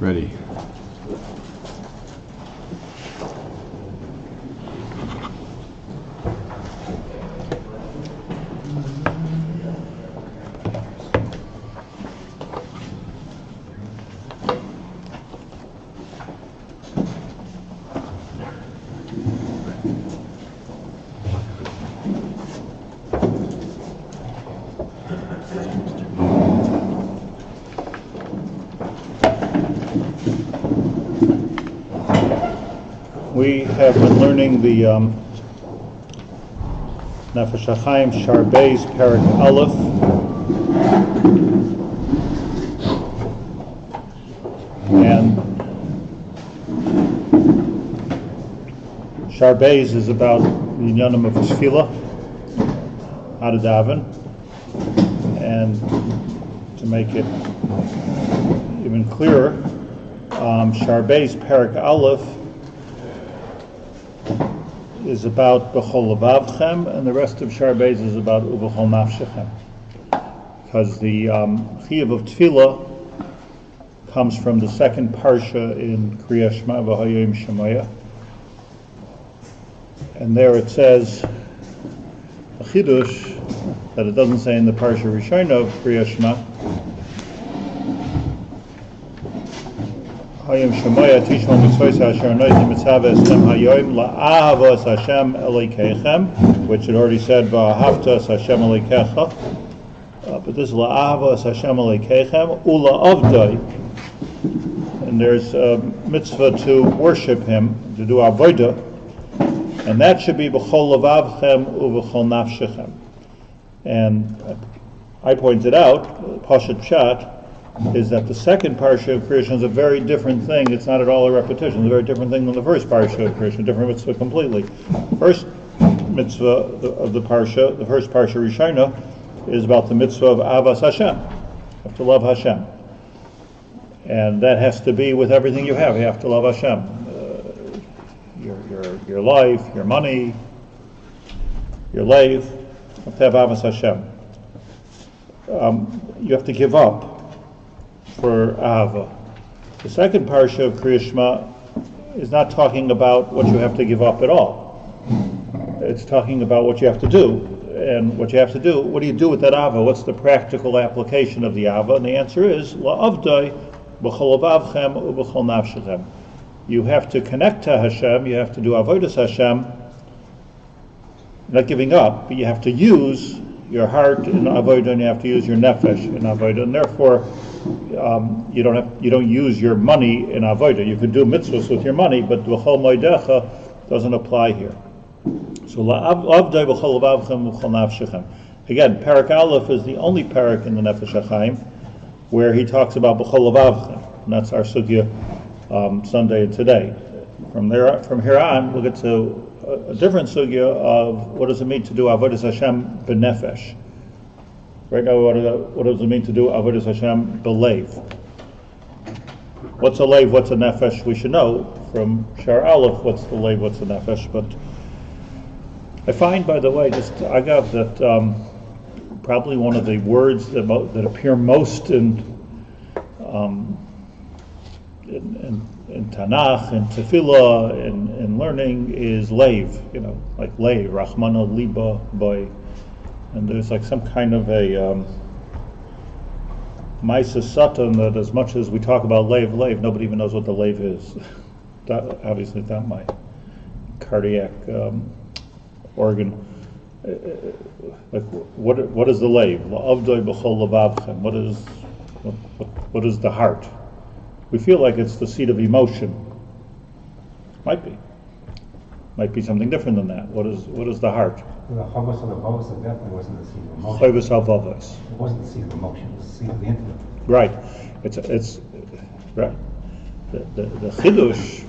Ready. We have been learning the Nefesh Hachaim Shaar Beis Parak Aleph, and Shaar Beis is about the Inyanim of Tefillah, how to daven, and to make it even clearer, Shaar Beis Parak Aleph is about B'chol Levavchem, and the rest of Shaar Beis is about U'B'chol Nafshechem. Because the Chiyuv of Tefillah comes from the second parsha in Kriyas Shema V'Hayim Shemaya. And there it says, a chidush, that it doesn't say in the parsha Rishona of Kriyas Shema, Hayim Shemaya Tishma Mitzvos Asher Anoiti Mitzvah Estem Hayoim La'ahavos Hashem Elokeichem, which it already said Va'ahavtos Hashem Elokecha, but this is La'ahavos Hashem Elokeichem Ula'avdoi, and there's a mitzvah to worship Him, to do avodah, and that should be B'chol Levavchem U'B'chol Nafshechem. And I pointed out, Pashat Pshat, is that the second parsha of Kriyas is a very different thing. It's not at all a repetition. It's a very different thing than the first parsha of Kriyas, a different mitzvah completely. First mitzvah of the parsha, the first parsha Rishona, is about the mitzvah of Avas Hashem. You have to love Hashem. And that has to be with everything you have. You have to love Hashem. Your life, your money, your life. You have to have Avas Hashem. You have to give up for Ahava. The second parsha of Kriyas Shema is not talking about what you have to give up at all. It's talking about what you have to do. And what you have to do, what do you do with that Ahava? What's the practical application of the Ahava? And the answer is, La'avdai b'chol levavchem u'b'chol nafshechem. You have to connect to Hashem, you have to do avodas Hashem, not giving up, but you have to use your heart in avodah, and you have to use your nefesh in avodah, and therefore you don't use your money in avodah. You can do mitzvahs with your money, but v'chol moedecha doesn't apply here. So la'avdai b'chol levavchem u'b'chol nafshechem. Again, Parak Aleph is the only parak in the Nefesh Hachaim where he talks about b'chol levavchem, and that's our sugya Sunday and today. From here on, we'll get to a different sugya of what does it mean to do avodas Hashem b'nefesh. Right now, what does it mean to do avodas Hashem b'leiv? What's a leiv? What's a nefesh? We should know from Shaar Aleph what's the leiv, what's the nefesh. But I find, by the way, just agav, that probably one of the words that appear most in Tanakh, in Tefillah, in learning is leiv. Like leiv, Rachmana liba boy. And there's like some kind of a Maisa Satan that as much as we talk about leiv, nobody even knows what the leiv is. Obviously not my cardiac organ. Like what is the leiv? La'avdai b'chol levavchem. What is the heart? We feel like it's the seat of emotion. Might be something different than that. What is the heart? The Chovos HaLevavos definitely wasn't the seat of emotion. Chovos HaLevavos. It wasn't the seat of emotion. It was the seat of the intellect. Right. It's right. The chiddush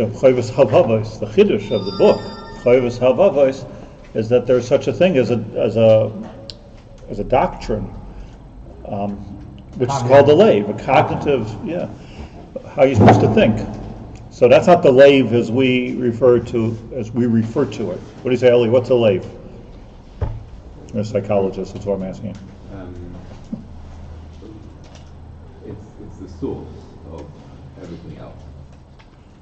of Chovos HaLevavos, the chiddush of the book Chovos HaLevavos, is that there's such a thing as a doctrine, which is called the leiv, a cognitive. Yeah. How are you supposed to think? So that's not the leiv as we refer to it. What do you say, Eli? What's a leiv? You're a psychologist, that's what I'm asking. the source of everything else.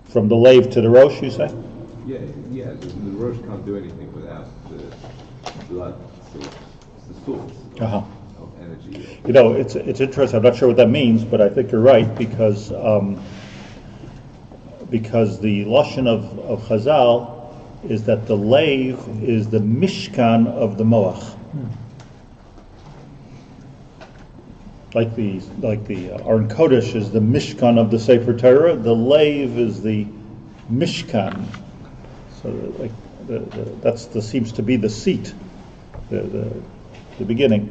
From the lave to the rosh, you say? Yeah. The rosh can't do anything without the blood source. It's the source Uh-huh. of energy. You know, it's interesting. I'm not sure what that means, but I think you're right because the lashon of Chazal is that the lave is the mishkan of the moach. Like the Aron Kodesh is the mishkan of the sefer Torah, the lave is the mishkan. So like that's seems to be the seat, the beginning.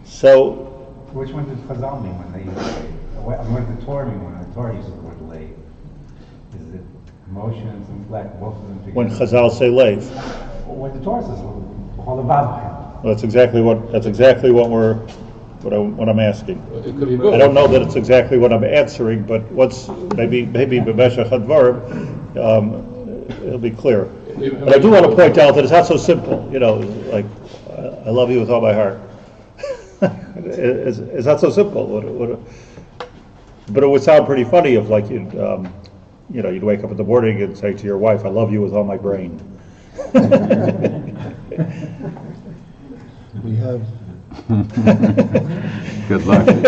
So Which one does Chazal mean when they use lave? What does the Torah mean when the Torah uses the word lave? Is it emotions and flesh, both of them together? when Chazal say lave, When the Torah says Kollel Bais well, that's exactly what I'm asking. It could be both. I don't know that it's exactly what I'm answering, but maybe b'meshach hadvarim, it'll be clear. But I do want to point out that it's not so simple. You know, like I love you with all my heart. It's not so simple. But it would sound pretty funny if, like, you'd wake up in the morning and say to your wife, "I love you with all my brain." We have. Good luck. Try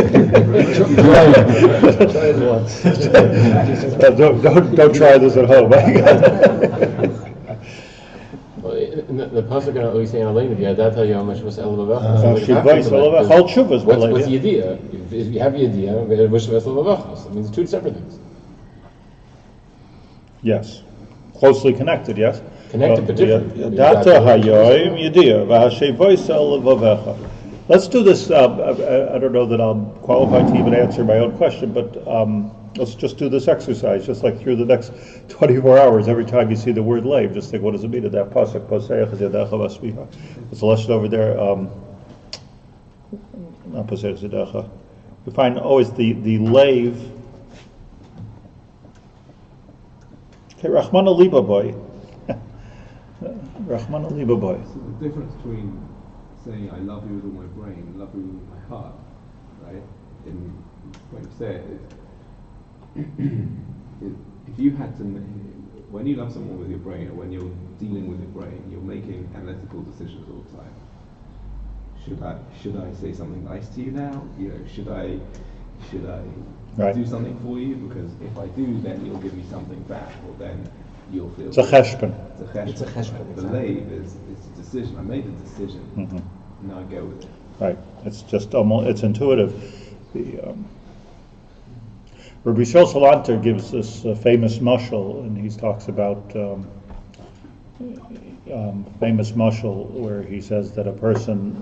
it once. Don't try this at home. Well, in the pasuk we say in Aleinu, "V'yadata yom hashvus el levachos." What's the idea? If you have the idea, v'shvus el levachos. It means two separate things. Yes, closely connected. Yes, Connected but different. Data hayoim yediyah v'hashevoisa levavecha. Let's do this. I don't know that I'm qualified to even answer my own question, but let's just do this exercise, just like through the next 24 hours. Every time you see the word lave, just think, what does it mean in that pasuk? It's a lesson over there. Not Posei Zedecha. We find always the lave. Okay, Rachmana Liba boy. Rachmana Liba boy. So the difference between saying I love you with all my brain, love you with my heart, right? In when you say it, if you had to, when you love someone with your brain, or when you're dealing with your brain, you're making analytical decisions all the time. Should I say something nice to you now? Should I Right. do something for you? Because if I do, then you'll give me something back, or then you'll feel. It's a cheshbon. It's a cheshbon. The lave is a decision. I made a decision. Mhm. Now I go with it. Right. It's just almost, it's intuitive. Rabbi Shol Salanter gives this famous mashal, and he talks about famous mashal where he says that a person,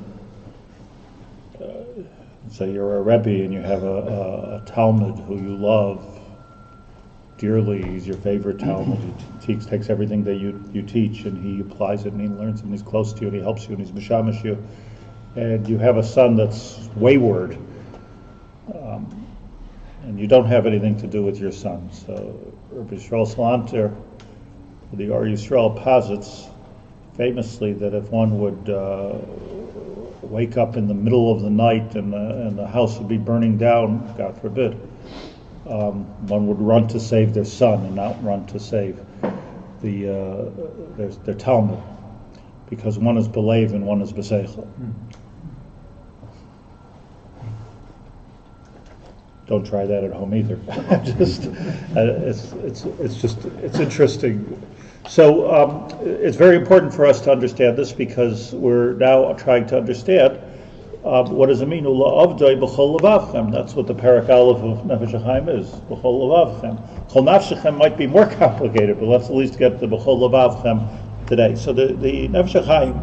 say you're a Rebbe and you have a Talmud who you love dearly, he's your favorite Talmud, he takes everything that you teach and he applies it and he learns it and he's close to you and he helps you and he's mishamash you. And you have a son that's wayward, and you don't have anything to do with your son. So Rabbi Yisrael Salanter, the Or Yisrael, posits famously that if one would wake up in the middle of the night and the house would be burning down, God forbid, one would run to save their son and not run to save their Talmud, because one is belev and one is b'seichel. Don't try that at home either. It's interesting. So it's very important for us to understand this, because we're now trying to understand what does it mean? That's what the parak aleph of Nefesh Hachaim is. B'chol levavchem. Chol nafshechem might be more complicated, but let's at least get the b'chol levavchem today. So the Nefesh Hachaim.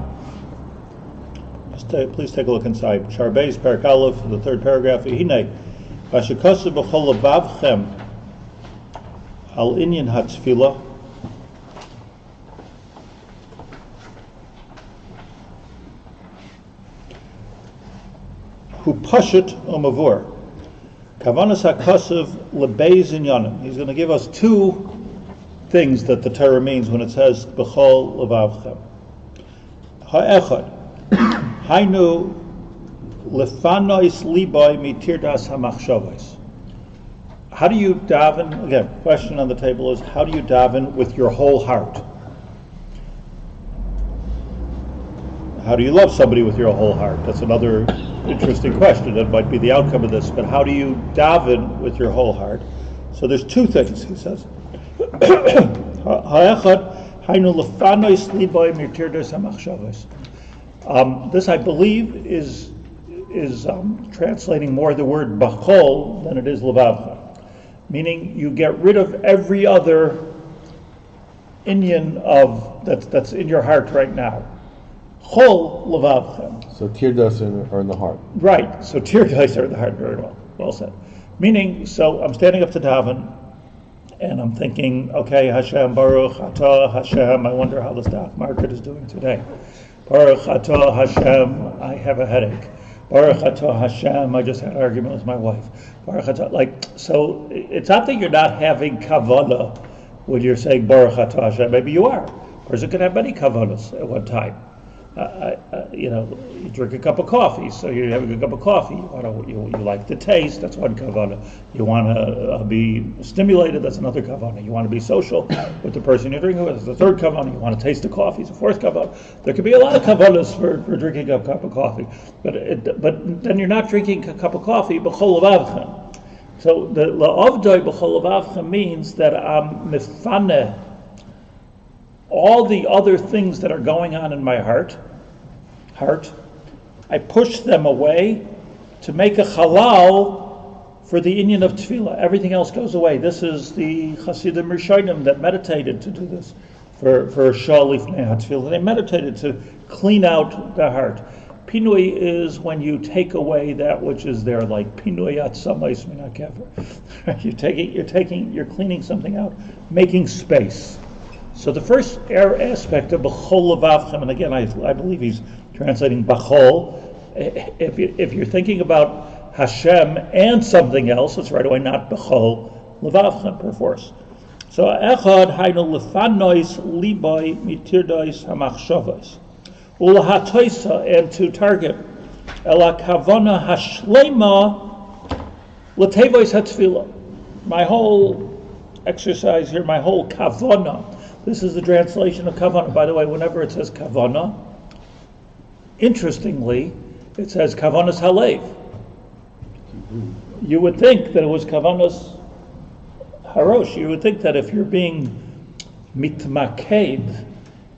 Please take a look inside. Shaar Beis parak aleph, the third paragraph. Hinei v'shekoseh b'chol levavchem al inyan hatfilah. Who pashut umavur. Kavanas hakasav lebeis inyanim. He's going to give us two things that the Torah means when it says b'chol levavchem. Ha'echad hainu lefanois liboy mitirdas hamachshavos. how do you daven? Again, question on the table is, how do you daven with your whole heart? How do you love somebody with your whole heart? That's another interesting question. That might be the outcome of this. But how do you daven with your whole heart? So there's two things, he says. This, I believe, is translating more the word bachol than it is levavcha, meaning you get rid of every other inyan of that's in your heart right now. Chol levavcha. So tirdas are in the heart. Right. So tirdas are in the heart. Very well. Well said. Meaning, so I'm standing up to daven, and I'm thinking, okay, Hashem, Baruch Atah Hashem. I wonder how the stock market is doing today. Baruch Atah Hashem. I have a headache. Baruch Atah Hashem. I just had an argument with my wife. Baruch Atah. So it's not that you're not having kavanah when you're saying Baruch Atah Hashem. Maybe you are. A person could have many kavanas at one time. You drink a cup of coffee, so you're having a cup of coffee. You like the taste, that's one kavanah. You want to be stimulated, that's another kavanah. You want to be social with the person you're drinking with, that's the third kavanah. You want to taste the coffee, it's the fourth kavanah. There could be a lot of kavanahs for drinking a cup of coffee, but then you're not drinking a cup of coffee, b'chol levavcha. So the la'avdoi b'chol levavcha means that I'm mifaneh all the other things that are going on in my heart, I push them away to make a halal for the inyan of tefillah. Everything else goes away. This is the Hasidim Rishonim that meditated to do this for Shaar lifnei hatefillah. They meditated to clean out the heart. Pinui is when you take away that which is there, like pinui atzamais min hakever. You're cleaning something out, making space. So the first aspect of b'chol levavchem, and again, I believe he's translating b'chol. If you're thinking about Hashem and something else, it's right away not b'chol levavchem perforce. So echad haynu lefanois libay mitirdois hamachshavos ulahatoisa, and to target ela kavana hashlema l'tevois hatfila. My whole exercise here, my whole kavana. This is the translation of kavanah. By the way, whenever it says kavanah, interestingly, it says kavanas halev. You would think that it was kavanas harosh. You would think that if you're being mitmaked,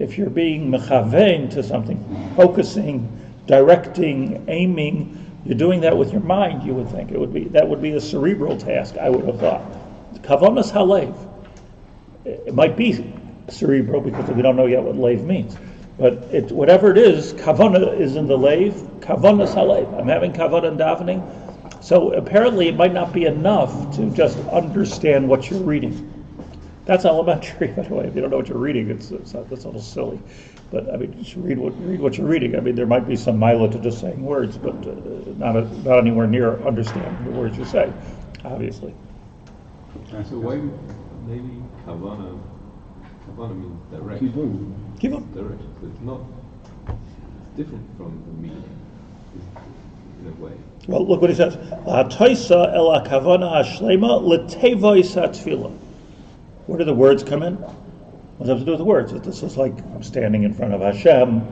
if you're being mechavein to something, focusing, directing, aiming, you're doing that with your mind. You would think that would be a cerebral task. I would have thought kavanas halev. It might be cerebral because we don't know yet what lave means, but whatever it is, kavanah is in the lave. Kavanah halev. I'm having kavanah in davening. So apparently, it might not be enough to just understand what you're reading. That's elementary, by the way. If you don't know what you're reading, that's a little silly. But I mean, just read what you're reading. I mean, there might be some mila to just saying words, but not anywhere near understanding the words you say, obviously. So why maybe kavanah means direct. Keep on. Direct. So it's different from the meaning in a way. Well, look what he says. Ha'toisa ela kavana hashlema l'tevois hatfila. Where do the words come in? What does it have to do with the words? This is like I'm standing in front of Hashem.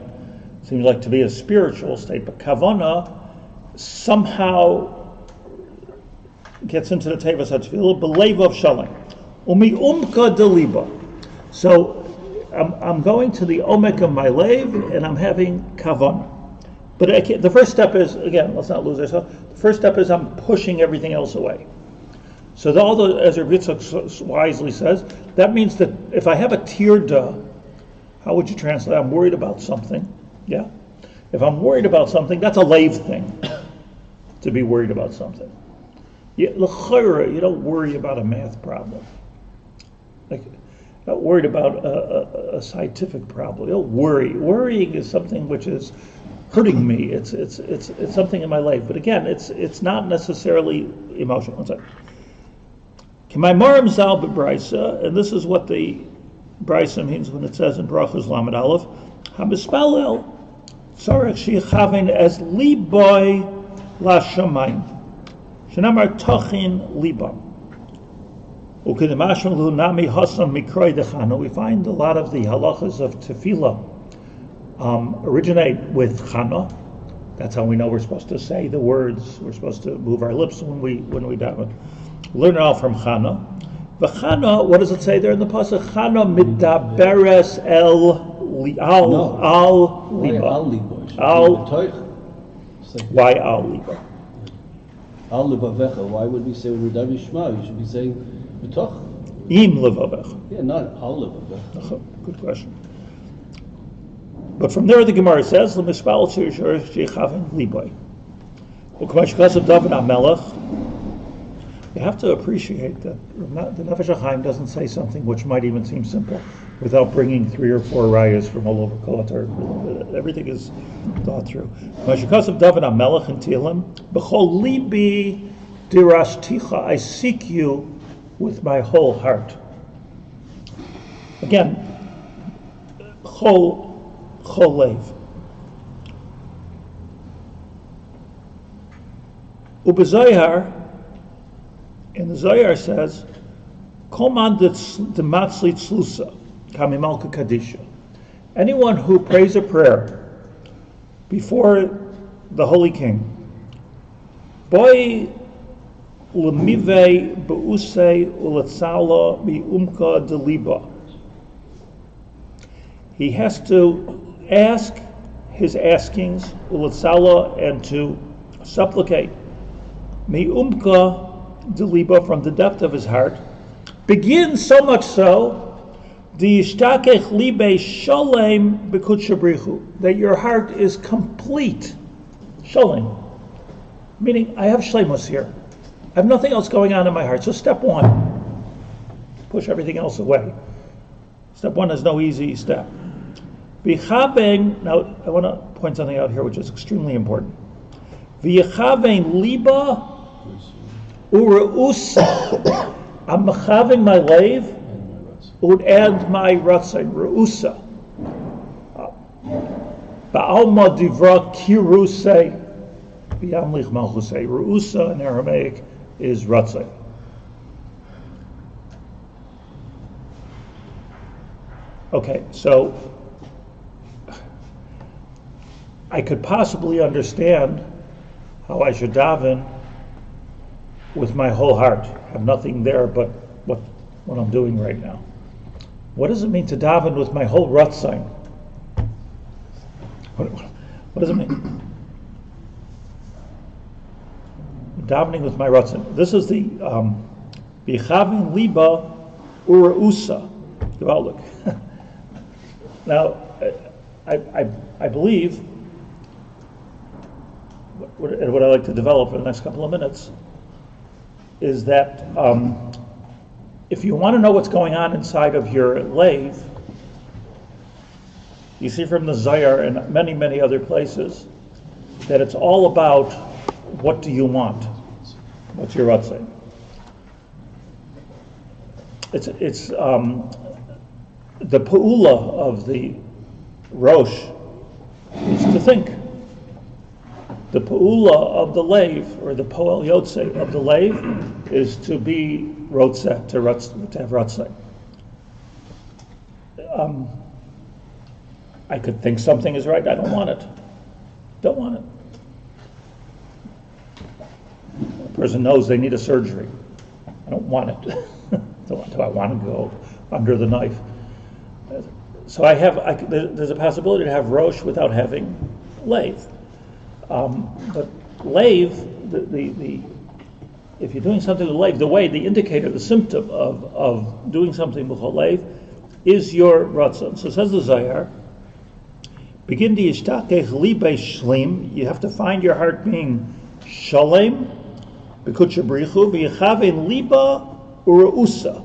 Seems like to be a spiritual state, but kavana somehow gets into the tevois hatfila b'leiv of shalom umi umka deliba. So I'm going to the omek of my leiv and I'm having kavanah. But the first step is, again, let's not lose ourselves. The first step is I'm pushing everything else away. So as Rabbi Yitzchak wisely says, that means that if I have a tirda, how would you translate? I'm worried about something. Yeah. If I'm worried about something, that's a leiv thing. To be worried about something. You don't worry about a math problem. Not worried about a scientific problem. You don't worry. Worrying is something which is hurting me. It's something in my life. But again, it's not necessarily emotional. One second. K'maimarim zal b'braisa, and this is what the braisa means when it says in Brachos Lamed Aleph, hamispalel tzarech shechaven as liboy lashamayim, shenamar tachin libam. We find a lot of the halachas of tefillah originate with Chana. That's how we know we're supposed to say the words. We're supposed to move our lips when we daven. Learn it all from Chana. V'Chana, what does it say there in the pasuk? Chana midaberes al liba. Why al liba? Al levavecha. Why would we say Rudavi Shema? You should be saying b'toch. Im levavecha. Yeah, not al levavecha. Good question. But from there, the Gemara says, "L'mispal shir shechaven liboy." U'k'mashkas of David HaMelech. You have to appreciate that the Nefesh Hachaim doesn't say something which might even seem simple without bringing 3 or 4 rayas from all over Kol HaTorah. Everything is thought through. Mashkas of David HaMelech in Tehillim, B'chol libi dirashticha, I seek you with my whole heart. Again, chol lev. Ubezayar, and the Zohar says, Koman de matzli tzlusa, kamimalka kadisha. Anyone who prays a prayer before the Holy King, boy lemive beusei ulatzala miumka deliba. He has to ask his askings, ulatzala, and to supplicate miumka deliba, from the depth of his heart, begins so much so that your heart is complete, shalem, meaning I have shleimus here. I have nothing else going on in my heart. So step 1, push everything else away. Step 1 is no easy step. Now I want to point something out here which is extremely important. V'yechavein liba Ureusa, I'm mechavein my lave, and my ratzon, Reusa. Ba'alma divra kirusei, b'yamlich malchusei. Reusa in Aramaic is ratzon. Okay, so I could possibly understand how I should daven with my whole heart. I have nothing there but what I'm doing right now. What does it mean to daven with my whole ratzon? What does it mean? Davening with my ratzon. This is the bichavin liba ureusa. Look. Now, I believe, what I like to develop in the next couple of minutes, is that if you want to know what's going on inside of your lave, you see from the Zohar and many, many other places that it's all about what do you want? What's your ratzon? It's the pa'ula of the Rosh is to think. The pa'ula of the lave, or the poel yotze of the lave, is to be rotzeh, to have ratzon. I could think something is right. I don't want it. Don't want it. A person knows they need a surgery. I don't want it. Do I want to go under the knife? So there's a possibility to have Rosh without having lave. But lave, if you're doing something with lave, the indicator, the symptom of doing something with lave is your ratzon. So says the Zohar, begin to yishtakech libei shlim, you have to find your heart being shalem, b'kutcha brichu, v'yechavein liba ureusa.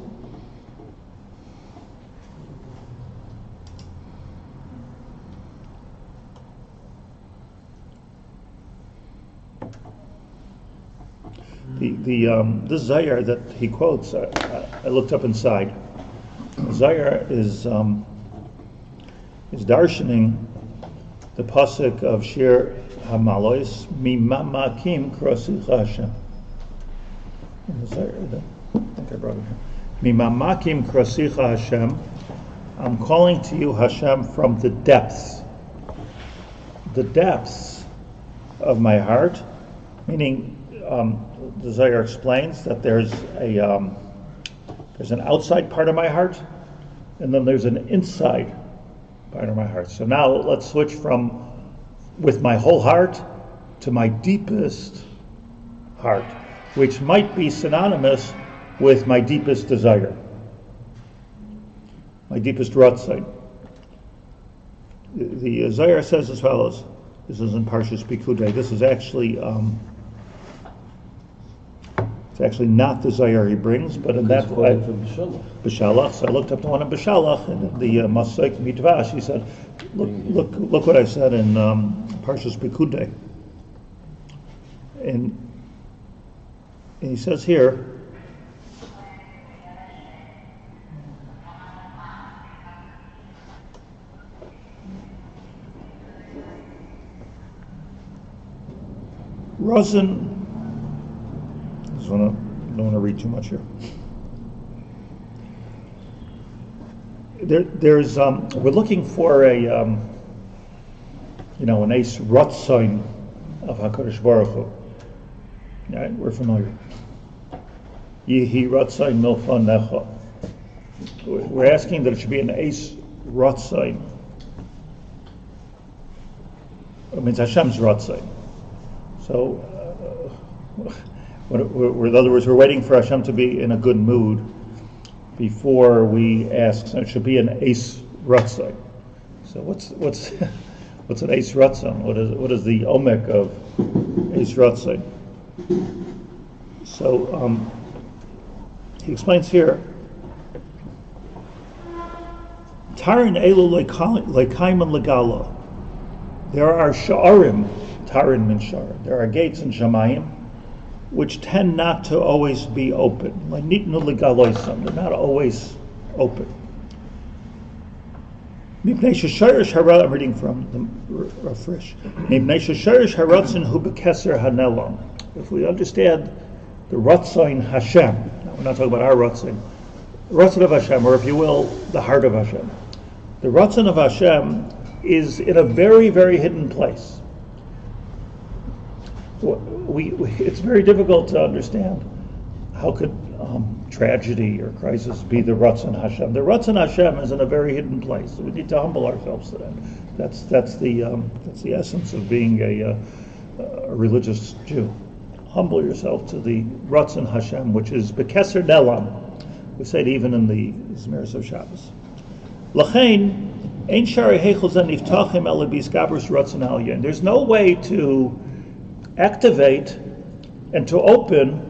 The Zohar that he quotes, I looked up inside. The Zohar is darshaning the pasuk of Shir Hamalois, Mimamakim Krosicha Hashem. I think I brought it here. Mimamakim krasicha Hashem. I'm calling to you, Hashem, from the depths. The depths of my heart, meaning the Zohar explains that there's an outside part of my heart, and then there's an inside part of my heart. So now let's switch from with my whole heart to my deepest heart, which might be synonymous with my deepest desire, my deepest ratzon. The Zohar says as follows. This is in Parshas Pikudei. This is actually it's actually not the Zohar he brings, but in that B'Shalach. So I looked up the one in B'Shalach, and the Masek Mitvash. He said, "Look what I said in Parshas Pikudei." And he says here. Rosen, I don't want to read too much here. There's we're looking for an ace ratzon of Hakadosh Baruch Hu. Right, we're familiar. Yehi ratzon milfanecha. We're asking that it should be an ace ratzon. It means Hashem's ratzon. So, in other words, we're waiting for Hashem to be in a good mood before we ask. So it should be an ace ratzon. So what's an ace ratzon? What is the omek of ace ratzon? So he explains here. Tarin elu leikaiman legala. There are sha'arim. Tarin min Shaar. There are gates in Shamayim which tend not to always be open. Like nitnu legaloisam, they're not always open. Mipnei shesharish hara, I'm reading from the Frisch. Mipnei shesharish haratzin hu bekeser hanelam. If we understand the ratzon Hashem, now we're not talking about our ratzon, the ratzon of Hashem, or if you will, the heart of Hashem. The ratzon of Hashem is in a very, very hidden place. It's very difficult to understand how could tragedy or crisis be the Ratzon Hashem. The Ratzon Hashem is in a very hidden place. We need to humble ourselves to that. That's the essence of being a religious Jew. Humble yourself to the Ratzon Hashem, which is Bekeser Nelam. We say it even in the Zmiris of Shabbos. Lachain ein shari heichel zen niftachim ele biskabrus Ratzon Aliyah. There's no way to activate and to open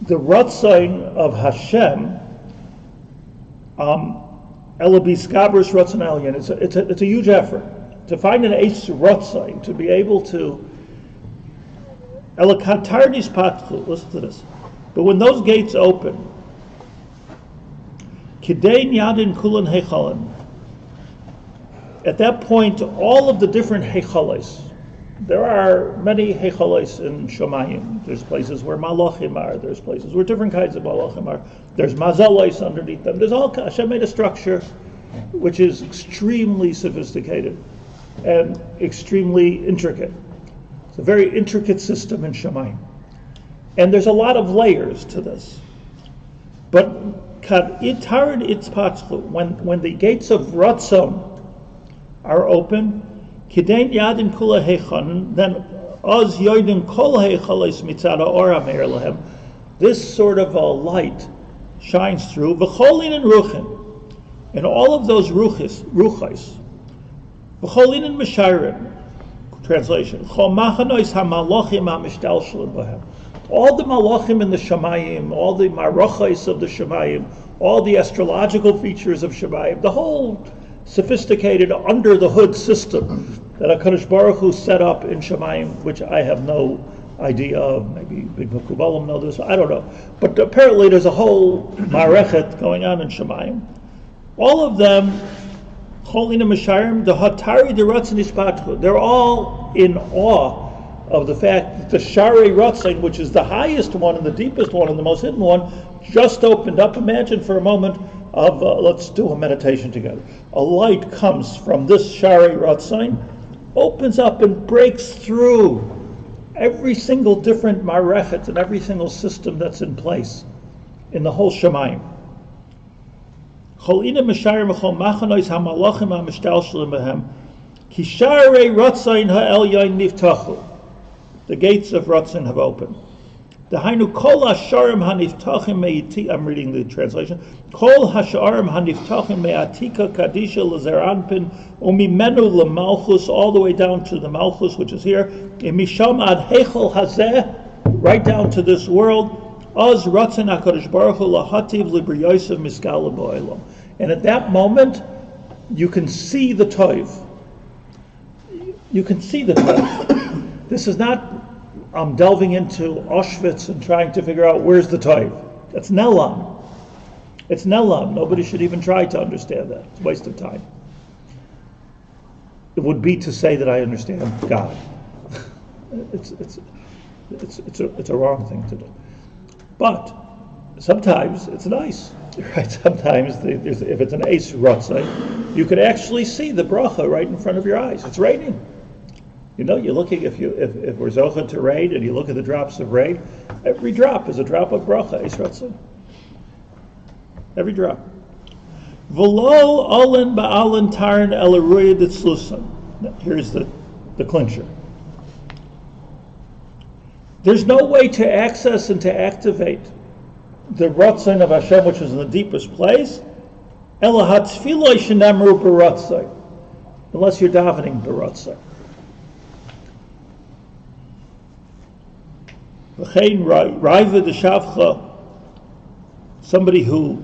the ratzon of Hashem, elabiskabrus ratzon alien. It's a huge effort to find an ace ratzon, to be able to elakatarnis patchu. Listen to this. But when those gates open, kidein yadin kulan hechalim. At that point, all of the different hechalis. There are many hechalos in Shamayim. There's places where malachim are. There's places where different kinds of malachim are. There's mazalos underneath them. There's all. Hashem made a structure which is extremely sophisticated and extremely intricate. It's a very intricate system in Shamayim, and there's a lot of layers to this. But when the gates of Ratzon are open. Kidein yadin kula hechanan, then oz yoidin kol hechalos mitzada ora meir lehem. This sort of a light shines through v'cholin and ruchin, and all of those ruchis, v'cholin and mishayrim. Translation: Chol machanois hamalachim hamishtalshelim b'hem. All the malachim in the Shamayim, all the marachos of the Shamayim, all the astrological features of Shamayim, the whole sophisticated under the hood system that HaKadosh Baruch Hu set up in Shamayim, which I have no idea of. Maybe Big Mekubalim know this, I don't know. But apparently there's a whole marechet going on in Shamayim. All of them, Cholin and Mishayim, the Hatari, the Ratzon Ishpatchu, they're all in awe of the fact that the Shaarei Ratzain, which is the highest one and the deepest one and the most hidden one, just opened up. Imagine for a moment of, let's do a meditation together. A light comes from this Shaarei Ratzain, opens up and breaks through every single different marechet and every single system that's in place in the whole Shemayim. The gates of Ratzain have opened. I'm reading the translation. Kol hasharim haniftachim me'atika kadisha lezeranpin umimenu lemalchus, all the way down to the malchus, which is here. Misham ad heichel hazeh, right down to this world. Az Ratzain HaKadosh Baruch Hu lahativ libriyosef miskala bo'elam. And at that moment, you can see the toiv. You can see the toiv. This is not delving into Auschwitz and trying to figure out where's the toiv. That's nelam. It's nelam. Nobody should even try to understand that. It's a waste of time. It would be to say that I understand God. It's a wrong thing to do. But sometimes it's nice, right? Sometimes if it's an Eis Ratzai, you could actually see the bracha right in front of your eyes. It's raining. You know, you're looking, if we're zochah to rain and you look at the drops of rain, every drop is a drop of bracha, Eis Ratzai. Every drop. V'lo olen ba'alen taran el aruya ditzlusan. Here's the clincher. There's no way to access and to activate the Ratzain of Hashem, which is in the deepest place, unless you're davening b'Ratzain. Somebody who,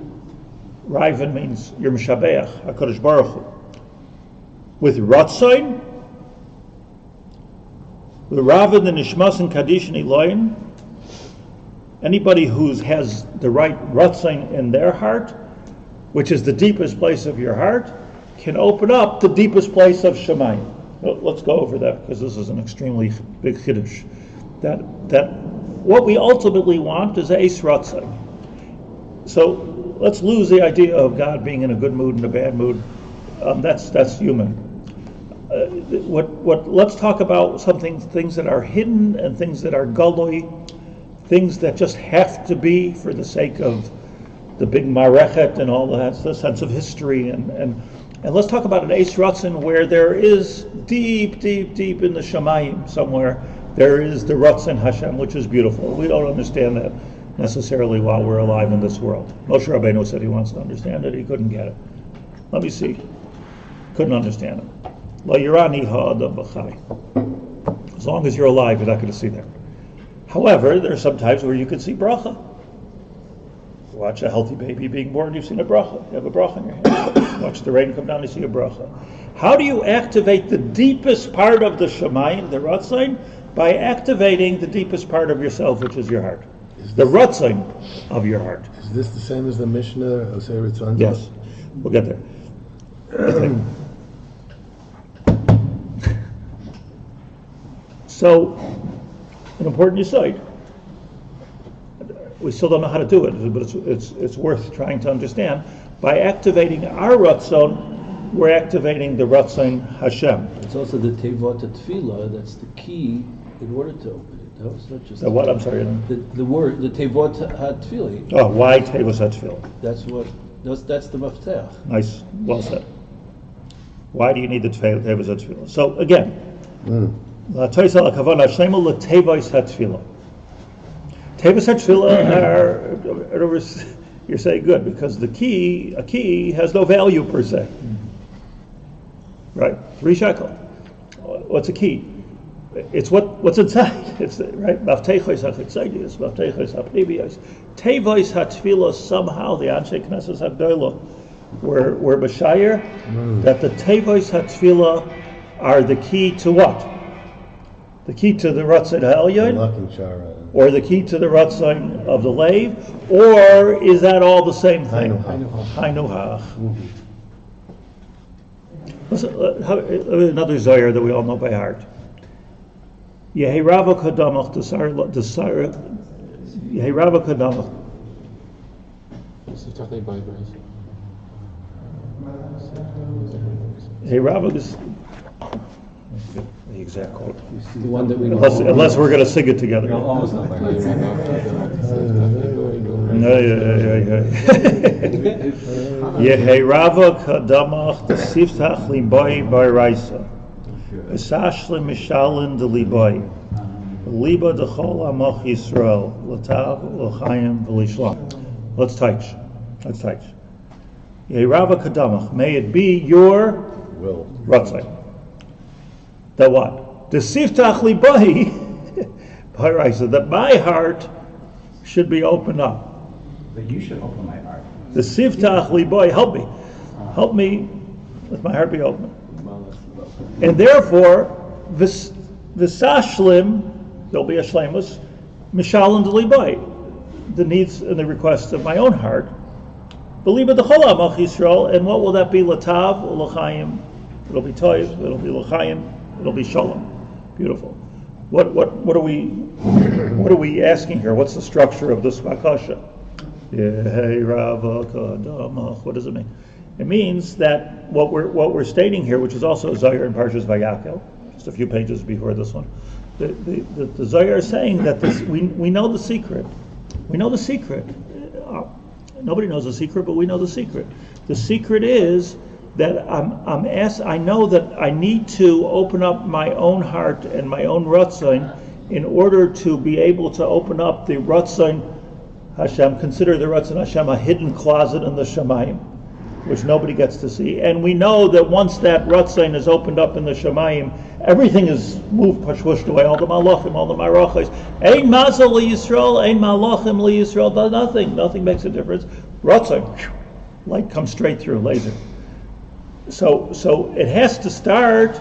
Raiva means you're Mishabeach, HaKadosh Baruch Hu. With Ratzain, the Ravid and Nishmas and Kaddish and Eloim, anybody who has the right Ratzain in their heart, which is the deepest place of your heart, can open up the deepest place of Shemayim. Let's go over that, because this is an extremely big chiddush. That what we ultimately want is Eis Ratzain. So let's lose the idea of God being in a good mood and a bad mood. That's human. Let's talk about things that are hidden and things that are galoi, things that just have to be for the sake of the big marechet and all that, the sense of history, and let's talk about an Eis Ratzin where there is deep in the Shemayim somewhere, there is the Ratzin Hashem, which is beautiful. We don't understand that necessarily while we're alive in this world. Moshe Rabbeinu said he wants to understand it, he couldn't get it. Let me see. Couldn't understand it. As long as you're alive, you're not going to see that. However, there are some times where you can see bracha. Watch a healthy baby being born, you've seen a bracha. You have a bracha in your hand. Watch the rain come down, you see a bracha. How do you activate the deepest part of the Shemayim, the Ratzain? By activating the deepest part of yourself, which is your heart. The Ratzain of your heart. Is this the same as the Mishnah? Yes. We'll get there. So, an important yesod. We still don't know how to do it, but it's worth trying to understand. By activating our Ratzon, we're activating the Ratzon Hashem. It's also the Tevot Tefillah that's the key in order to open it. No, it's not just the what? I'm sorry. The word, the Tevot HaTefillah. Oh, why Tevot HaTefillah? That's the Maftech. Nice, well said. Why do you need the Tevot HaTefillah? So again. Tevos HaTefillah. Tevos HaTefillah are, you're saying good, because a key has no value per se. Right? 3 shekel. What's a key? It's what's inside. It's right. Maftechos HaChitzonius, Maftechos HaPnimiyos. Tevos HaTefillah, somehow the Anshe Knesset HaGdolah were b'shayir that the Tevos HaTefillah are the key to what? The key to the Ratzin HaElyon, or the key to the Ratzin of the Leiv, or is that all the same thing? Hainuhach. Another Zohar that we all know by heart. Yehi Rava Kadamach Desire Yehi Rava Kadamach. Yehi Rava is the exact quote. The one that we know. Unless we're going to sing it together. Almost not like that. Yehi Rava Kadamach Desiftach Liboy Baraisa. Esashlim Mishalin de Liboy. Liba de Chol Amach Yisrael. Latav L'chaim V'lishlam. Let's touch. Yehi Rava Kadamach. May it be your Will. Ratzai. That what? Desiftach Liboy Baraisa. That my heart should be opened up. But you should open my heart. The Siftach Liboy, help me, let my heart be open. And therefore, Visashlim, there'll be a shlemus, Mishalim de Liboy, the needs and the requests of my own heart. Believe in the Chol Amach Yisrael, and what will that be? Latav, L'chaim, it'll be Toiv, it'll be L'chaim, it'll be Shalom. Beautiful. What are we asking here? What's the structure of this bakasha? What does it mean? It means that what we're stating here, which is also Zohar in Parshas Vayakel, just a few pages before this one, the Zohar is saying that we know the secret. We know the secret. Nobody knows the secret, but we know the secret. The secret is that I know that I need to open up my own heart and my own Ratzon in order to be able to open up the Ratzon Hashem. Consider the Ratzon Hashem a hidden closet in the Shemayim, which nobody gets to see. And we know that once that Ratzon is opened up in the Shemayim, everything is moved, pushed away, all the Malachim, all the Marachos. Ein Mazal li Yisrael, Ein Malachim li Yisrael, nothing makes a difference. Ratzon, light comes straight through, laser. So it has to start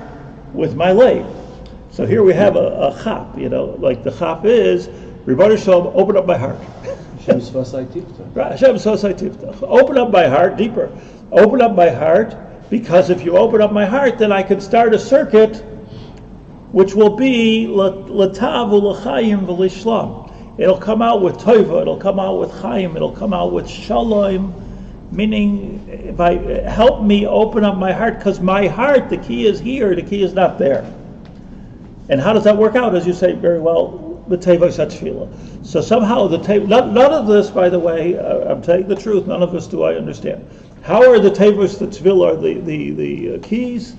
with my lay. So here we have a chap, like the chap is, Rebbeinu Shalom, open up my heart. Hashem Svasai Tiftach. Right, Hashem Svasai Tiftach. Open up my heart deeper. Open up my heart, because if you open up my heart, then I can start a circuit which will be Latav L'chaim V'lishlam. It'll come out with Tova, it'll come out with Chaim, it'll come out with Shalom, meaning help me open up my heart, because my heart, the key is here, the key is not there. And how does that work out? As you say very well, the Tevos HaTefillah. So somehow none of this, by the way, I'm telling the truth, none of this do I understand. How are the Tevos HaTefillah the keys?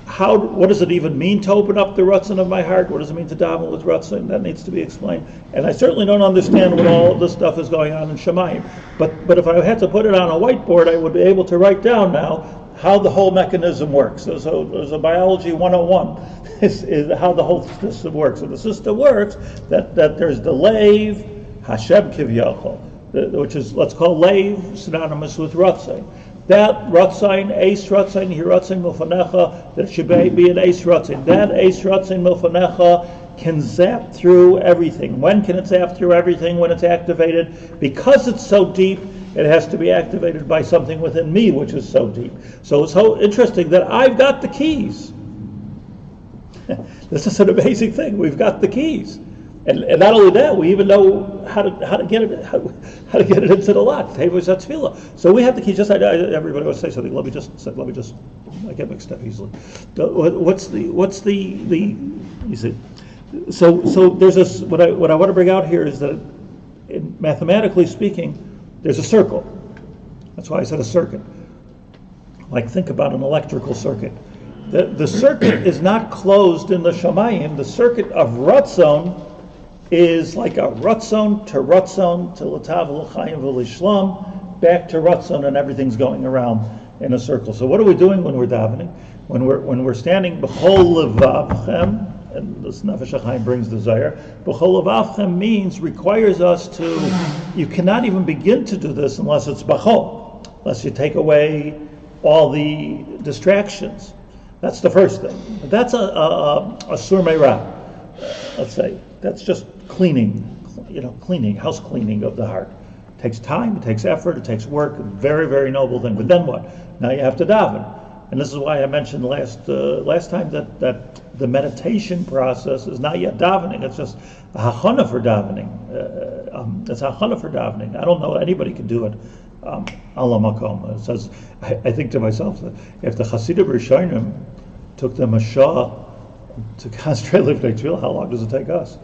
What does it even mean to open up the Ratzon of my heart? What does it mean to daven with Ratzon? That needs to be explained. And I certainly don't understand what all of this stuff is going on in Shemayim. But if I had to put it on a whiteboard, I would be able to write down now how the whole mechanism works. So there's a biology 101 is how the whole system works. And the system works that there's the Leiv, Hashem Kivyachol, which is, let's call Leiv synonymous with Ratzon. That Ratzon, Eis Ratzon, Hiratzon Milfanecha, that should be an Eis Ratzon. That Eis Ratzon Milfanecha can zap through everything. When can it zap through everything? When it's activated. Because it's so deep, it has to be activated by something within me, which is so deep. So it's so interesting that I've got the keys. This is an amazing thing. We've got the keys. And not only that, we even know how to get it into the lock. So we have the keys. Just everybody wants to say something. Let me just. I get mixed up easily. What's the? You see. So there's this. What I want to bring out here is that, mathematically speaking, there's a circle. That's why I said a circuit. Like, think about an electrical circuit. The circuit is not closed in the Shemayim. The circuit of Ratzon is like a Ratzon to Latav L'chaim V'lishlam, back to Ratzon, and everything's going around in a circle. So what are we doing when we're davening? When we're standing B'chol Levavchem, and this Nefesh Hachaim brings the Zohar, B'chol Levavchem requires us to, you cannot even begin to do this unless it's B'chol, unless you take away all the distractions. That's the first thing. But that's a sur meirah, let's say. That's just cleaning, house cleaning of the heart. It takes time, it takes effort, it takes work, a very, very noble thing. But then what? Now you have to daven. And this is why I mentioned last time that the meditation process is not yet davening. It's just a hachana for davening. It's a hachana for davening. I don't know anybody can do it. Ala makom. It says, I think to myself, that if the Hasidim Rishonim took them a shah to concentrate Lifnei Tefillah, how long does it take us?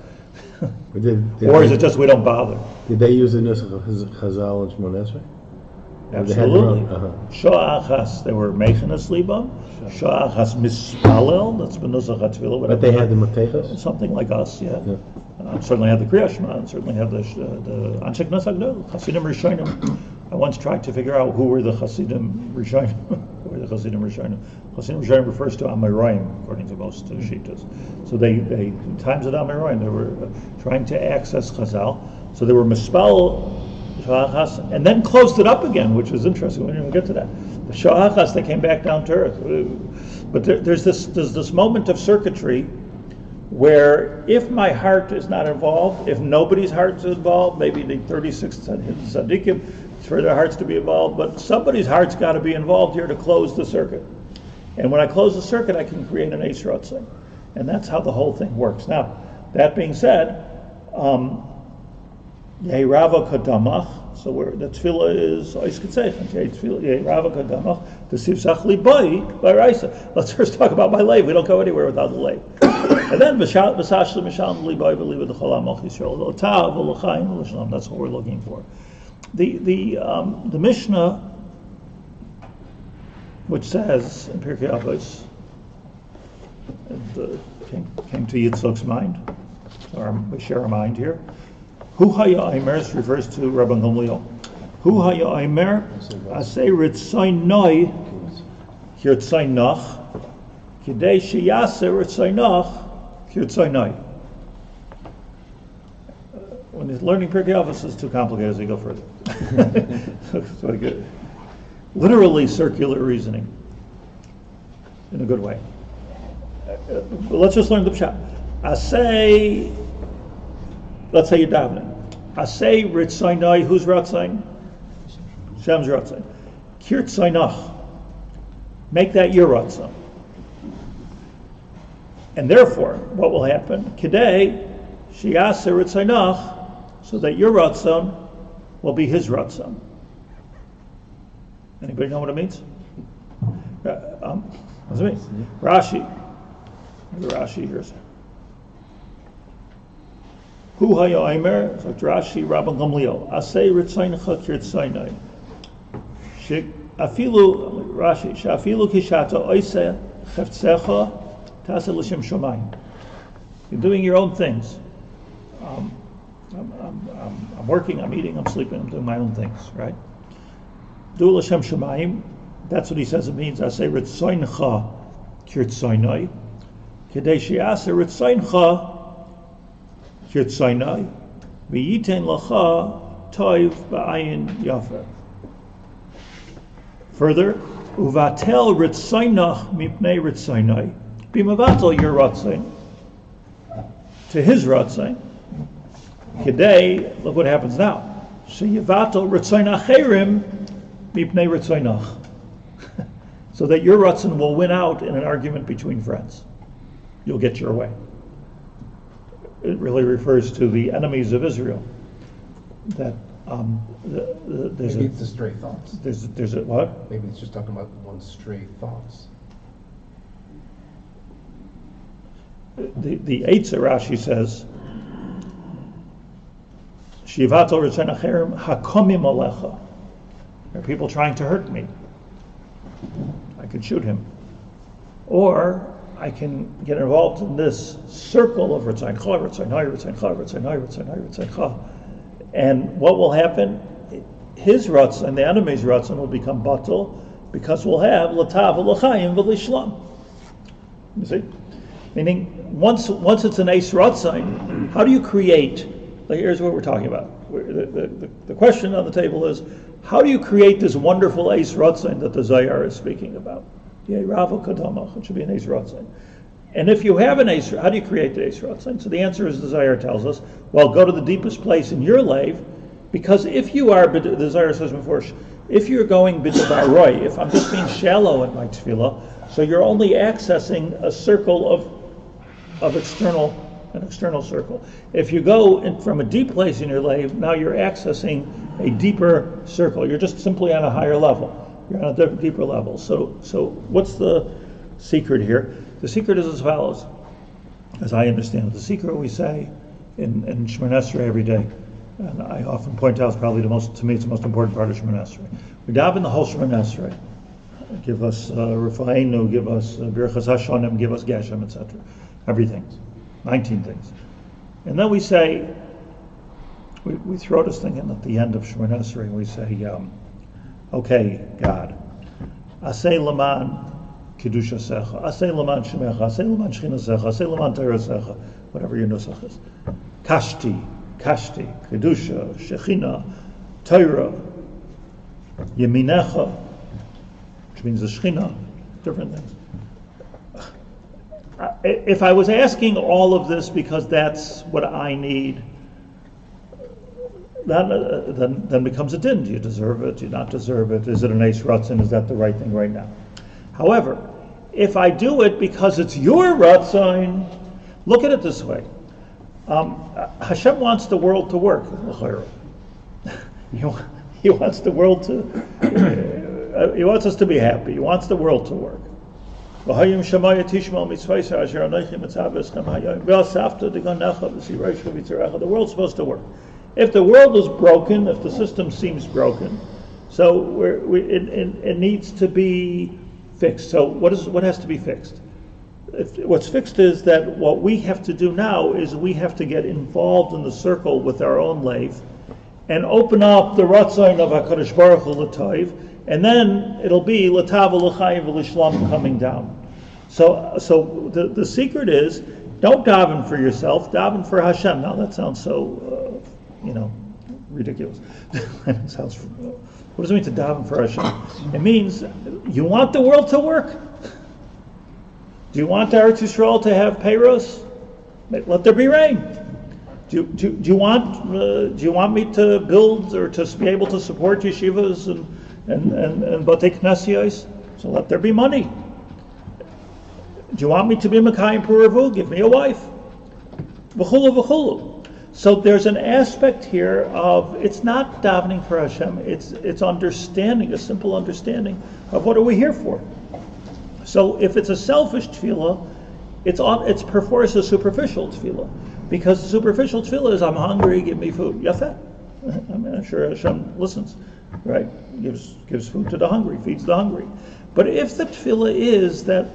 Or is it just we don't bother? Did they use the nusach of Chazal and Shmoneh Esrei? Absolutely. Shah achas, they were mechanis libam. Shah achas mispalel, that's benusach hatfilah. But they had the matechas? Something like us, yeah. Certainly had the Kriya Shema, and certainly had the Anshek Nasagdol, Hasidim Rishonim. I once tried to figure out who were the Hasidim Rishonim. Who were the Hasidim Rishonim? Hasidim Rishonim refers to Amoraim, according to most Shitas. So they in times of Amoraim, they were trying to access Chazal. So they were mispal Sha'achas, and then closed it up again, which is interesting. We didn't even get to that. The Sha'achas, they came back down to earth. But there's this moment of circuitry where if my heart is not involved, if nobody's heart is involved, maybe the 36 tzaddikim, it's for their hearts to be involved, but somebody's heart's got to be involved here to close the circuit. And when I close the circuit, I can create an Eis Ratzon. And that's how the whole thing works. Now, that being said, Yehi Rava Kadamach, so where the tefillah is Eis Ketzeichen, Yehi Rava Kadamach, the Sivsach Libai by Raisa. Let's first talk about my lave. We don't go anywhere without the lave. And then V'shashli Mishal Libai V'liva D'chol Amach Yisrael L'Tav V'L'chaim V'L'Shalom. That's what we're looking for. The Mishnah, which says in Pirkei Avos, came to Yitzchak's mind. So we share a mind here. Hu haya aimer refers to Rabban Gamliel. Hu haya aimer asay ritzaynoi kirtzaynach kidei sheyase ritzaynach kirtzaynoi. When he's learning Pirkei Avos, it's too complicated as we go further. So I get literally circular reasoning in a good way. Let's just learn the pshat. Asay. Let's say you're davening. Asay ritzaynai, who's ratzayn? Shem's ratzayn. Kirtzaynach. Make that your ratzon. And therefore, what will happen? Kidei, sheyaseh ritzaynach, so that your ratzon will be his ratzon. Anybody know what it means? What does it mean? Rashi. Rashi here. Hu haya aimer, so Rashi Rabban Gamliel, asay ritzayncha kirtzaynai. Afilu Rashi, shafilu kishata oiseh cheftzecha tasa l'shem shomayim. You're doing your own things. I'm working, I'm eating, I'm sleeping, I'm doing my own things, right? Do l'shem shomayim. That's what he says it means. Asay ritzayncha kirtzaynai. Kedei she'aseh ritzayncha kirtzaynai v'yiten lacha toiv ba'ayin yafer. Further, uvatel ritzaynach mipnei ritzaynai, be mavatel your ratzayn to his ratzayn. Kedei, look what happens now. Sheyivatel ritzaynach mipnei ritzaynach, so that your ratzon will win out in an argument between friends. You'll get your way. It really refers to the enemies of Israel. That there's maybe it's the stray thoughts. There's a what? Maybe it's just talking about one's stray thoughts. The Eitzah Rashi says, Shivato Ritzon Acherim Hakomim Alecha. There are people trying to hurt me. I could shoot him, or I can get involved in this circle of Ritzon Cha, Ritzon Hai, Ritzon Cha, Ritzon Hai, Ritzon Hai, Ritzon Cha. And what will happen? His Ratzon, the enemy's Ratzon, will become batal, because we'll have L'tav L'chaim V'lishlam. You see? Meaning, once it's an Eis Ratzon, how do you create? Like, here's what we're talking about. The question on the table is, how do you create this wonderful Eis Ratzon that the Zayar is speaking about? It should be an Eis Ratzon. And if you have an Eis, how do you create the Eis Ratzon? So the answer is, the Zayar tells us, well, go to the deepest place in your life, because if you are, the Zayar says before, If you're going b'davar roy, if I'm just being shallow in my tefillah, so you're only accessing a circle of an external circle. If you go from a deep place in your life, now you're accessing a deeper circle. You're just simply on a higher level. You're on a deeper level. So what's the secret here? The secret is as follows, as I understand it. The secret we say in Shemoneh Esrei every day, and I often point out it's probably to me it's the most important part of Shemoneh Esrei. We daven the whole Shemoneh Esrei. Give us Rafa'enu, give us Birchas Hashonim, give us Geshem, etc. Everything. 19 things. And then we say, we throw this thing in at the end of Shemoneh Esrei, and we say, okay, God, Aseh Laman Kedusha Secha, Aseh Laman Shemecha, Aseh Laman Shechina Secha, Aseh Laman Torah Secha, whatever your nusach is. Kashti, Kedusha, Shechina, Torah, Yeminecha, which means the Shechina, different things. If I was asking all of this because that's what I need, then becomes a din. Do you deserve it? Do you not deserve it? Is it an Eis Ratzon? Is that the right thing right now? However, if I do it because it's your Ratzon, look at it this way. Hashem wants the world to work. He wants the world to. He wants us to be happy. He wants the world to work. The world's supposed to work. If the world is broken, if the system seems broken, so it needs to be fixed. So what has to be fixed? What's fixed is that what we have to do now is we have to get involved in the circle with our own life and open up the Ratzon of HaKadosh Baruch Hu l'Tov, and then it'll be l'Tav l'Chaim v'l'Shlam coming down. So the secret is, don't daven for yourself, daven for Hashem. Now that sounds so, ridiculous. It sounds. What does it mean to daven for Hashem? It means you want the world to work. Do you want Eretz Yisrael to have peiros? Let there be rain. Do you want me to build or to be able to support yeshivas and batei knesios? So let there be money. Do you want me to be Mekayim Puravu? Give me a wife. V'chulu v'chulu. So there's an aspect here of, it's not davening for Hashem, it's understanding, a simple understanding of what are we here for. So if it's a selfish tefillah, it's perforce a superficial tefillah. Because the superficial tefillah is, I'm hungry, give me food. Yafeh. I'm sure Hashem listens, right? Gives food to the hungry, feeds the hungry. But if the tefillah is that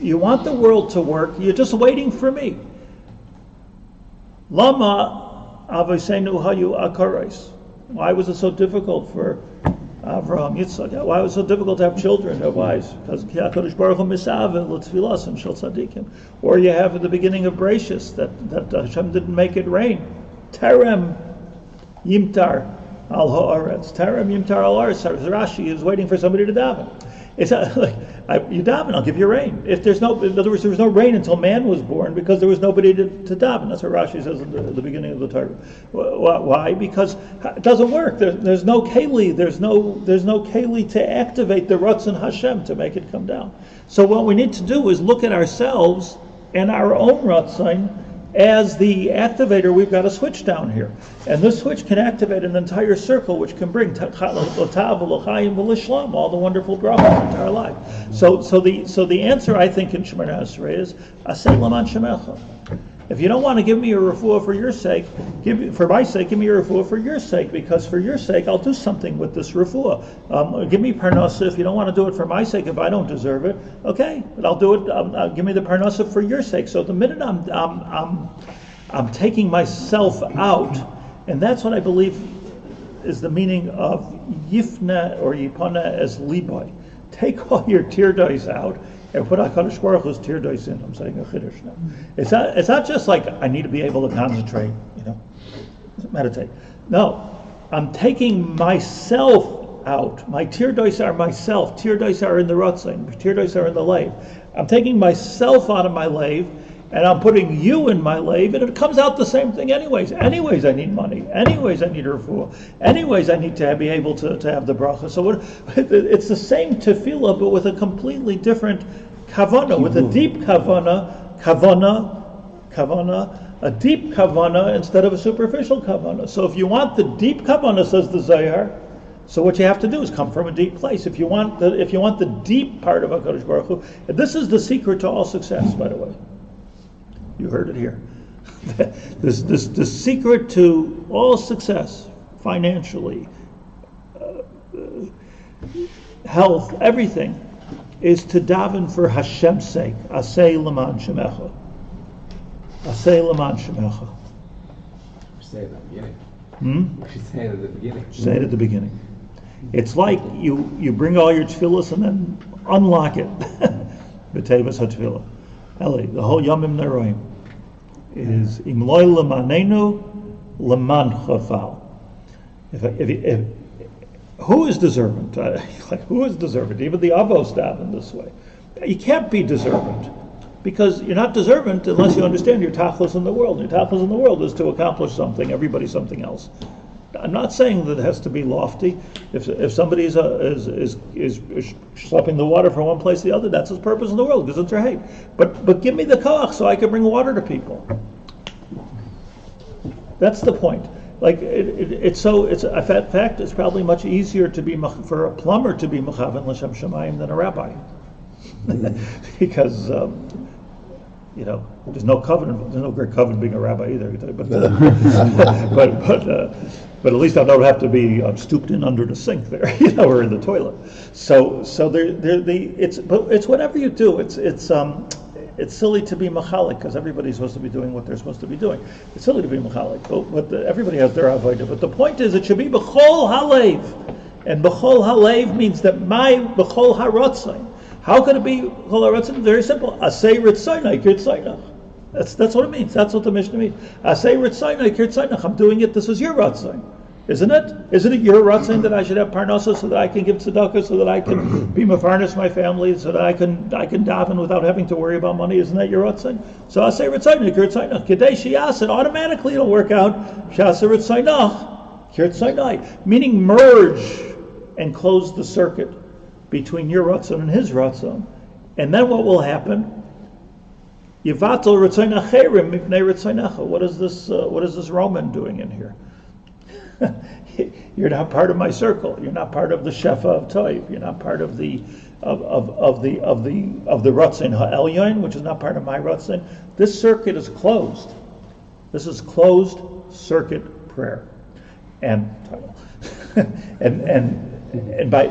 you want the world to work, you're just waiting for me. Lama avosenu hayu akarais. Why was it so difficult for Avraham, Yitzchak? Why was it so difficult to have children, to have wives? Because HaKadosh Baruch Hu misaveh l'tfilasim shel tzadikim. Or you have at the beginning of Bereshis that Hashem didn't make it rain. Terem yimtar al ha'aretz. Terem yimtar al ha'aretz. Rashi is waiting for somebody to daven. It's like, you daven, I'll give you rain. In other words, there was no rain until man was born because there was nobody to daven. That's what Rashi says at the beginning of the Torah. Why? Because it doesn't work. There's no keli. There's no keli to activate the Ratzon Hashem to make it come down. So what we need to do is look at ourselves and our own Ratzon as the activator. We've got a switch down here, and this switch can activate an entire circle, which can bring all the wonderful brachos into our life. So the answer, I think, in Shemoneh Esrei is Aseh Laman Shemecha. If you don't want to give me a refuah for your sake, for my sake, give me a refuah for your sake, because for your sake, I'll do something with this refuah. Give me parnasa if you don't want to do it for my sake, if I don't deserve it. Okay, but I'll do it. Give me the parnasa for your sake. So the minute I'm taking myself out, and that's what I believe is the meaning of yifna or yipana as libai. Take all your tirdos out and put HaKadosh Baruch Hu's tirdos in. I'm saying a chiddush now. It's not just like I need to be able to concentrate, meditate. No, I'm taking myself out. My tirdos are myself. Tirdos are in the ratzon. Tirdos are in the lave. I'm taking myself out of my lave, and I'm putting you in my lave, and it comes out the same thing anyways. Anyways, I need money. Anyways, I need refuah. Anyways, I need to be able to have the bracha. So it's the same tefillah, but with a completely different kavana, with a deep kavana, a deep kavana instead of a superficial kavana. So if you want the deep kavana, says the Zohar, so what you have to do is come from a deep place. If you want the deep part of HaKadosh Baruch Hu, and this is the secret to all success, by the way. You heard it here. The secret to all success, financially, health, everything, is to daven for Hashem's sake. Asay leman shemecha. Asay leman shemecha. Say it at the beginning. Hmm? We should say it at the beginning. Say it at the beginning. It's like you bring all your tefillahs and then unlock it. B'tevas ha-tefillah. Eli, the whole Yomim Neroim is imloy lemanenu leman chafal. If who is deserving? Like, who is deserving? Even the avos daven this way. You can't be deserving, because you're not deserving unless you understand your tachlis in the world. Your tachlis in the world is to accomplish something. Everybody's something else. I'm not saying that it has to be lofty. If somebody is schlepping the water from one place to the other, that's his purpose in the world, because it's their hate. But give me the koach so I can bring water to people. That's the point. Like it's a fact. It's probably much easier to be for a plumber to be mechaven l'shem shamayim than a rabbi, because there's no covenant. There's no great covenant being a rabbi either. But at least I don't have to be stooped in under the sink there, or in the toilet. So it's whatever you do. It's silly to be machalik, because everybody's supposed to be doing what they're supposed to be doing. It's silly to be machalik, but everybody has their avodah. But the point is, it should be b'chol halev, and b'chol halev means that my b'chol haratzain. How can it be b'chol haratzain? Very simple. Asay ritzaynai kirtzaynach. That's what it means. That's what the Mishnah means. Asay ritzaynai kirtzaynach. I'm doing it. This is your ratzain. Isn't it? Isn't it your ratzain that I should have parnasa, so that I can give tzedakah, so that I can be mefarnes my family, so that I can daven without having to worry about money? Isn't that your ratzain? So I say ritzaynach kirtzaynach. Kedei sheyas, and automatically it'll work out. Shasa ritzaynach kirtzaynai, meaning merge and close the circuit between your ratzon and his ratzon. And then what will happen? Yivatel ritzaynach cherim mipnei ritzaynacha. What is this Roman doing in here? You're not part of my circle. You're not part of the shefa of toiv. You're not part of the ratzin ha'elyon, which is not part of my ratzin. This circuit is closed. This is closed circuit prayer, and and by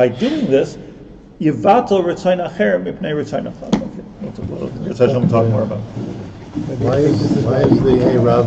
doing this, yivatel ritzayna acher mipnei ritzayna. Okay, we'll talk more about. Why is the Rav